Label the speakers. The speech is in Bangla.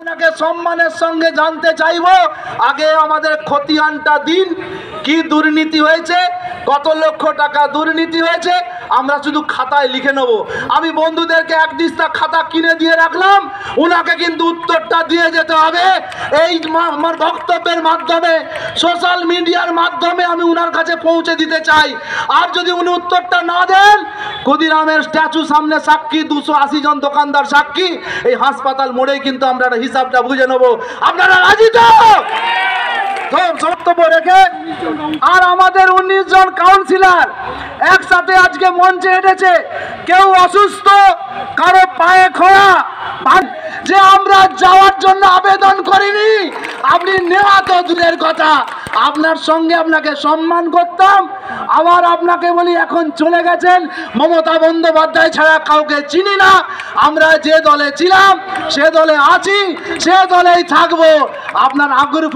Speaker 1: আপনাকে সম্মানের সঙ্গে জানতে চাইবো, আগে আমাদের খতিয়ানটা দিন। কি দুর্নীতি হয়েছে, কত লক্ষ টাকা দুর্নীতি হয়েছে, আমরা শুধু খাতায় লিখে নেব। আমি বন্ধুদেরকে এক দিস্তা খাতা কিনে দিয়ে রাখলাম, উনাকে কিন্তু উত্তরটা দিয়ে যেতে হবে। এই আমার বক্তব্যের মাধ্যমে, সোশ্যাল মিডিয়ার মাধ্যমে আমি উনার কাছে পৌঁছে দিতে চাই। আর যদি উনি উত্তরটা না দেন, ক্ষুদিরামের স্ট্যাচু সামনে সাক্ষী, 280 জন দোকানদার সাক্ষী, এই হাসপাতাল মোড়েই কিন্তু আমরা হিসাবটা বুঝে নেব। আপনারা রাজি তো? বক্তব্য রেখে আর আমাদের 19 জন কাউন্সিলর একসাথে আজকে মঞ্চে হেঁটেছে। কেউ অসুস্থ, কারো পায়ে খোঁড়া, যে আমরা যাওয়ার জন্য আবেদন করিনি, আপনি নেওয়া তো দূরের কথা, আপনার সঙ্গে আপনাকে সম্মান করতাম। আবার আপনাকে বলি, এখন চলে গেছেন, মমতা বন্দ্যোপাধ্যায় ছাড়া কাউকে চিনি না। আমরা যে দলে ছিলাম, সে দলে আছি, সে দলেই থাকবো। আপনার আগ্রহ